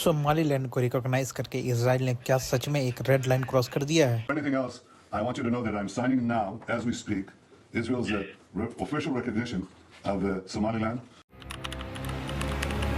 Somaliland को recognise करके Israel ने क्या सच में एक रेड लाइन क्रॉस कर दिया है? Anything else, I want you to know that I'm signing now, as we speak, Israel's official recognition of Somaliland.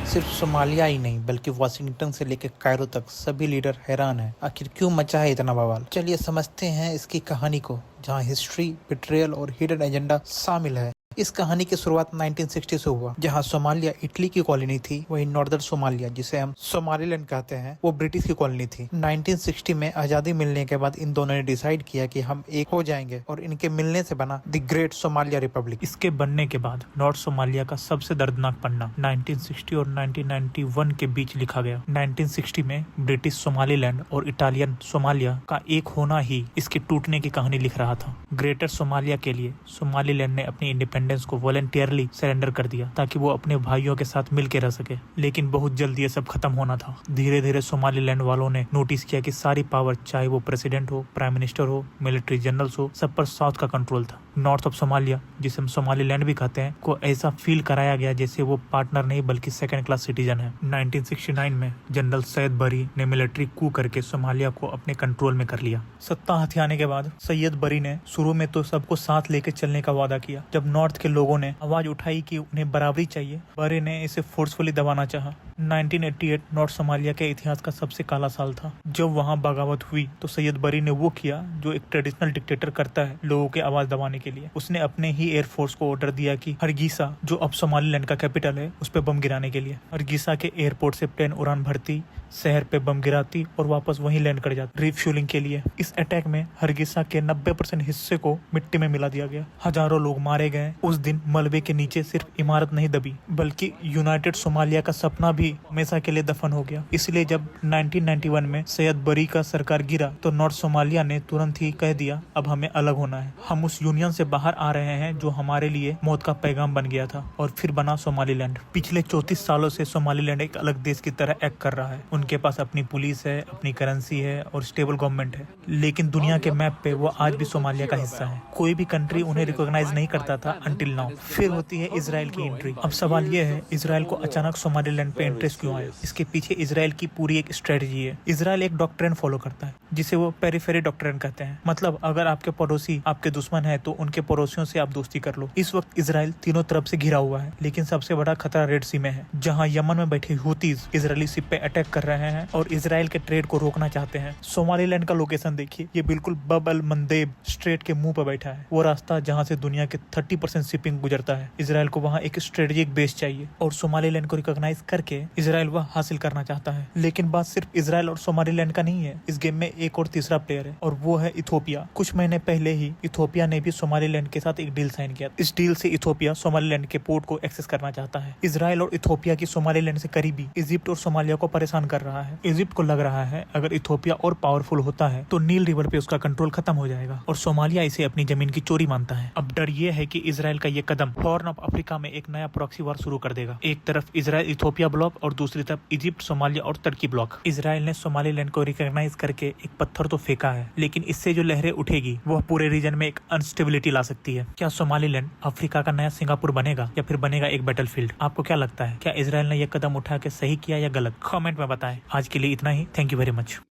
सिर्फ सोमालिया ही नहीं बल्कि वाशिंगटन से लेकर कायरो तक सभी लीडर हैरान हैं। आखिर क्यों मचा है इतना बवाल? चलिए समझते हैं इसकी कहानी को, जहां हिस्ट्री, बिट्रेयल और हिडन एजेंडा शामिल है। इस कहानी की शुरुआत 1960 से हुआ, जहां सोमालिया इटली की कॉलोनी थी, वहीं नॉर्दर्न सोमालिया जिसे हम सोमालीलैंड कहते हैं वो ब्रिटिश की कॉलोनी थी। 1960 में आजादी मिलने के बाद इन दोनों ने डिसाइड किया कि हम एक हो जाएंगे और इनके मिलने से बना द ग्रेट सोमालिया रिपब्लिक। इसके बनने के बाद नॉर्थ सोमालिया का सबसे दर्दनाक पन्ना 1960 और 1991 के बीच लिखा गया। 1960 में ब्रिटिश सोमालीलैंड और इटालियन सोमालिया का एक होना ही इसके टूटने की कहानी लिख रहा था। ग्रेटर सोमालिया के लिए सोमालीलैंड ने अपनी इंडिपेंडेंस को वॉलंटियरली सरेंडर कर दिया ताकि वो अपने भाइयों के साथ मिल के रह सके। लेकिन बहुत जल्दी ये सब खत्म होना था। धीरे धीरे सोमालीलैंड वालों ने नोटिस किया कि सारी पावर, चाहे वो प्रेसिडेंट हो, प्राइम मिनिस्टर हो, मिलिट्री जनरल्स हो, सब पर साउथ का कंट्रोल था। नॉर्थ ऑफ सोमालिया, जिसे हम सोमालीलैंड भी कहते हैं, को ऐसा फील कराया गया जैसे वो पार्टनर नहीं बल्कि सेकंड क्लास सिटीजन है। 1969 में जनरल सैयद बरी ने मिलिट्री कू करके सोमालिया को अपने कंट्रोल में कर लिया। सत्ता हथियाने के बाद सैयद बरी ने शुरू में तो सबको साथ लेकर चलने का वादा किया। जब नॉर्थ के लोगों ने आवाज उठाई कि उन्हें बराबरी चाहिए, बरी ने इसे फोर्सफुली दबाना चाहा। 1988 नॉर्थ सोमालिया के इतिहास का सबसे काला साल था। जब वहां बगावत हुई तो सैयद बरी ने वो किया जो एक ट्रेडिशनल डिक्टेटर करता है लोगों के आवाज दबाने के लिए। उसने अपने ही एयरफोर्स को ऑर्डर दिया कि हरगीसा, जो अब सोमालीलैंड का कैपिटल है, उस पर बम गिराने के लिए। हरगीसा के एयरपोर्ट से प्लेन उड़ान भरती, शहर पे बम गिराती और वापस वहीं लैंड कर जाती रिफ्यूलिंग के लिए। इस अटैक में हरगीसा के 90% हिस्से को मिट्टी में मिला दिया गया। हजारों लोग मारे गए। उस दिन मलबे के नीचे सिर्फ इमारत नहीं दबी बल्कि यूनाइटेड सोमालिया का सपना भी हमेशा के लिए दफन हो गया। इसलिए जब 1991 में सैयद बरी का सरकार गिरा तो नॉर्थ सोमालिया ने तुरंत ही कह दिया, अब हमें अलग होना है। हम उस यूनियन से बाहर आ रहे हैं जो हमारे लिए मौत का पैगाम बन गया था। और फिर बना सोमालीलैंड। पिछले 34 सालों से सोमालीलैंड एक अलग देश की तरह एक्ट कर रहा है। उनके पास अपनी पुलिस है, अपनी करेंसी है और स्टेबल गवर्नमेंट है। लेकिन दुनिया के मैप पे वो आज भी सोमालिया का हिस्सा है। कोई भी कंट्री उन्हें रिकॉग्नाइज नहीं करता था अंटिल नाउ। फिर होती है इजराइल की एंट्री। अब सवाल ये है, इजराइल को अचानक सोमालीलैंड पे इंटरेस्ट क्यों आया? इसके पीछे इजराइल की पूरी एक स्ट्रेटजी है। इजराइल एक डॉक्ट्रिन फॉलो करता है जिसे वो पेरिफेरी डॉक्ट्रिन कहते हैं। मतलब अगर आपके पड़ोसी आपके दुश्मन है तो उनके पड़ोसियों से आप दोस्ती कर लो। इस वक्त इजराइल तीनों तरफ से घिरा हुआ है, लेकिन सबसे बड़ा खतरा रेड सी में है, जहाँ यमन में बैठे हुतीज इजरायली शिप पे अटैक कर रहे हैं और इजराइल के ट्रेड को रोकना चाहते हैं। सोमालीलैंड का लोकेशन देखिए, ये बिल्कुल बब अल मंदेब स्ट्रेट के मुंह पर बैठा है। वो रास्ता जहाँ से दुनिया के 30% शिपिंग गुजरता है। इजराइल को वहाँ एक स्ट्रेटेजिक बेस चाहिए और सोमालीलैंड को रिकॉग्नाइज करके इजराइल वह हासिल करना चाहता है। लेकिन बात सिर्फ इजराइल और सोमालीलैंड का नहीं है। इस गेम में एक और तीसरा प्लेयर है और वो है इथोपिया। कुछ महीने पहले ही इथोपिया ने भी सोमालीलैंड के साथ एक डील साइन किया। इस डील से इथोपिया सोमालीलैंड के पोर्ट को एक्सेस करना चाहता है। इजराइल और इथोपिया की सोमालीलैंड से करीबी इजिप्ट और सोमालिया को परेशान कर रहा है। इजिप्ट को लग रहा है अगर इथोपिया और पावरफुल होता है तो नील रिवर पे उसका कंट्रोल खत्म हो जाएगा और सोमालिया इसे अपनी जमीन की चोरी मानता है। अब डर ये है कि इजराइल का ये कदम हॉर्न ऑफ अफ्रीका में एक नया प्रॉक्सी वॉर शुरू कर देगा। एक तरफ इजराइल इथोपिया ब्लॉक और दूसरी तरफ इजिप्ट, सोमालिया और तुर्की ब्लॉक। इजराइल ने सोमालीलैंड को रिकॉग्नाइज करके एक पत्थर तो फेंका है, लेकिन इससे जो लहरें उठेगी वह पूरे रीजन में एक अनस्टेबिलिटी ला सकती है। क्या सोमालीलैंड अफ्रीका का नया सिंगापुर बनेगा या फिर बनेगा एक बैटलफील्ड? आपको क्या लगता है? क्या इजराइल ने यह कदम उठा के सही किया या गलत? कमेंट में बताएं। आज के लिए इतना ही। Thank you very much.